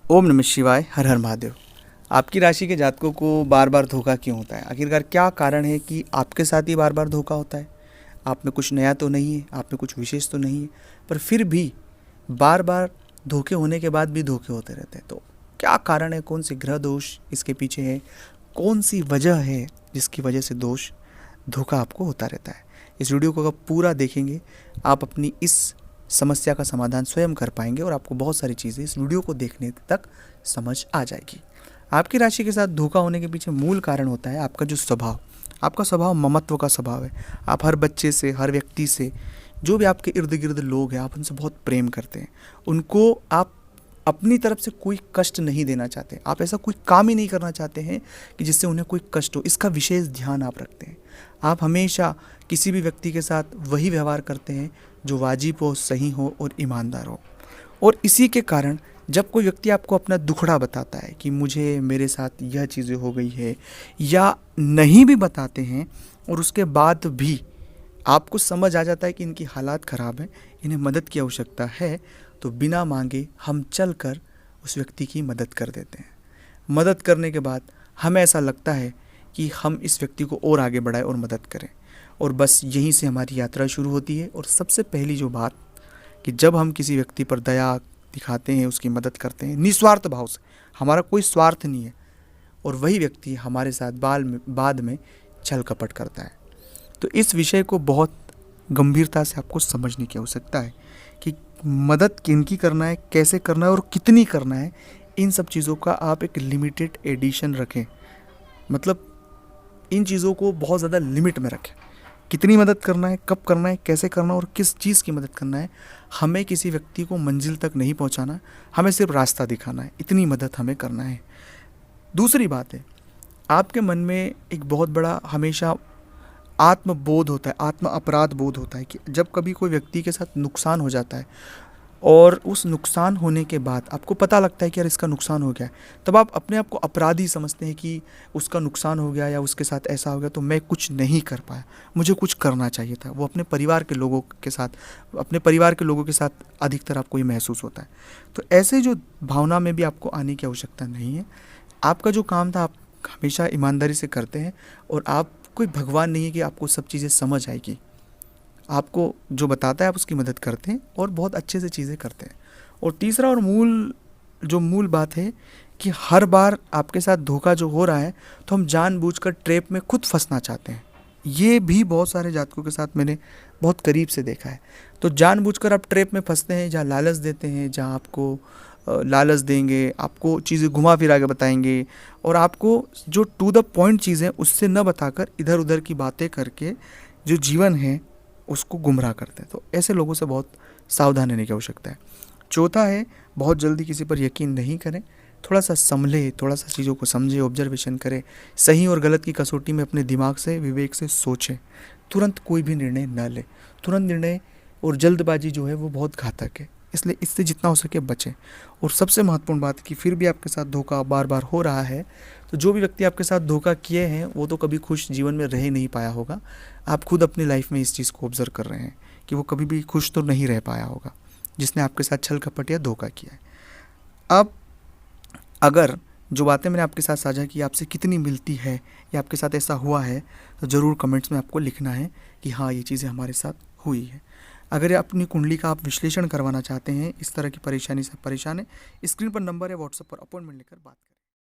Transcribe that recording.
ओम नमः शिवाय, हर हर महादेव। आपकी राशि के जातकों को बार बार धोखा क्यों होता है? आखिरकार क्या कारण है कि आपके साथ ही बार बार धोखा होता है? आप में कुछ नया तो नहीं है, आप में कुछ विशेष तो नहीं है, पर फिर भी बार बार धोखे होने के बाद भी धोखे होते रहते हैं। तो क्या कारण है? कौन सी ग्रह दोष इसके पीछे है? कौन सी वजह है जिसकी वजह से धोखा आपको होता रहता है? इस वीडियो को अगर पूरा देखेंगे, आप अपनी इस समस्या का समाधान स्वयं कर पाएंगे और आपको बहुत सारी चीज़ें इस वीडियो को देखने तक समझ आ जाएगी। आपकी राशि के साथ धोखा होने के पीछे मूल कारण होता है आपका जो स्वभाव। आपका स्वभाव ममत्व का स्वभाव है। आप हर बच्चे से, हर व्यक्ति से, जो भी आपके इर्द गिर्द लोग हैं, आप उनसे बहुत प्रेम करते हैं। उनको आप अपनी तरफ से कोई कष्ट नहीं देना चाहते। आप ऐसा कोई काम ही नहीं करना चाहते हैं कि जिससे उन्हें कोई कष्ट हो। इसका विशेष ध्यान आप रखते हैं। आप हमेशा किसी भी व्यक्ति के साथ वही व्यवहार करते हैं जो वाजिब हो, सही हो और ईमानदार हो। और इसी के कारण जब कोई व्यक्ति आपको अपना दुखड़ा बताता है कि मुझे मेरे साथ यह चीज़ें हो गई है, या नहीं भी बताते हैं और उसके बाद भी आपको समझ आ जाता है कि इनकी हालात ख़राब है, इन्हें मदद की आवश्यकता है, तो बिना मांगे हम चलकर उस व्यक्ति की मदद कर देते हैं। मदद करने के बाद हमें ऐसा लगता है कि हम इस व्यक्ति को और आगे बढ़ाएं और मदद करें, और बस यहीं से हमारी यात्रा शुरू होती है। और सबसे पहली जो बात कि जब हम किसी व्यक्ति पर दया दिखाते हैं, उसकी मदद करते हैं निस्वार्थ भाव से, हमारा कोई स्वार्थ नहीं है, और वही व्यक्ति हमारे साथ बाद में छल कपट करता है। तो इस विषय को बहुत गंभीरता से आपको समझने की आवश्यकता है कि मदद किनकी करना है, कैसे करना है और कितनी करना है। इन सब चीज़ों का आप एक लिमिटेड एडिशन रखें, मतलब इन चीज़ों को बहुत ज़्यादा लिमिट में रखें। कितनी मदद करना है, कब करना है, कैसे करना है और किस चीज़ की मदद करना है। हमें किसी व्यक्ति को मंजिल तक नहीं पहुंचाना, हमें सिर्फ रास्ता दिखाना है, इतनी मदद हमें करना है। दूसरी बात है, आपके मन में एक बहुत बड़ा हमेशा आत्मबोध होता है, आत्म अपराध बोध होता है कि जब कभी कोई व्यक्ति के साथ नुकसान हो जाता है और उस नुकसान होने के बाद आपको पता लगता है कि यार इसका नुकसान हो गया है, तब आप अपने आप को अपराधी समझते हैं कि उसका नुकसान हो गया या उसके साथ ऐसा हो गया तो मैं कुछ नहीं कर पाया, मुझे कुछ करना चाहिए था। वो अपने परिवार के लोगों के साथ अधिकतर आपको ये महसूस होता है। तो ऐसे जो भावना में भी आपको आने की आवश्यकता नहीं है। आपका जो काम था आप हमेशा ईमानदारी से करते हैं, और आप कोई भगवान नहीं है कि आपको सब चीज़ें समझ आएगी। आपको जो बताता है आप उसकी मदद करते हैं और बहुत अच्छे से चीज़ें करते हैं। और तीसरा और मूल बात है कि हर बार आपके साथ धोखा जो हो रहा है तो हम जानबूझकर ट्रैप में खुद फंसना चाहते हैं। ये भी बहुत सारे जातकों के साथ मैंने बहुत करीब से देखा है। तो जानबूझकर आप ट्रैप में फंसते हैं, जहाँ लालच देते हैं, जहाँ आपको लालच देंगे, आपको चीज़ें घुमा फिरा के बताएंगे, और आपको जो टू द पॉइंट चीज़ें उससे न बताकर इधर उधर की बातें करके जो जीवन है उसको गुमराह करते हैं। तो ऐसे लोगों से बहुत सावधान रहने की आवश्यकता है। चौथा है, बहुत जल्दी किसी पर यकीन नहीं करें। थोड़ा सा संभले, थोड़ा सा चीज़ों को समझे, ऑब्जर्वेशन करें, सही और गलत की कसौटी में अपने दिमाग से, विवेक से सोचें। तुरंत कोई भी निर्णय न लें। तुरंत निर्णय और जल्दबाजी जो है वो बहुत घातक है, इसलिए इससे जितना हो सके बचें। और सबसे महत्वपूर्ण बात है कि फिर भी आपके साथ धोखा बार बार हो रहा है, तो जो भी व्यक्ति आपके साथ धोखा किए हैं वो तो कभी खुश जीवन में रह नहीं पाया होगा। आप खुद अपनी लाइफ में इस चीज़ को ऑब्जर्व कर रहे हैं कि वो कभी भी खुश तो नहीं रह पाया होगा जिसने आपके साथ छल कपट या धोखा किया है। अब अगर जो बातें मैंने आपके साथ साझा की आपसे कितनी मिलती है या आपके साथ ऐसा हुआ है, तो ज़रूर कमेंट्स में आपको लिखना है कि हाँ ये चीज़ें हमारे साथ हुई है। अगर अपनी कुंडली का आप विश्लेषण करवाना चाहते हैं, इस तरह की परेशानी से परेशान है, स्क्रीन पर नंबर है, व्हाट्सएप पर अपॉइंटमेंट लेकर बात करें।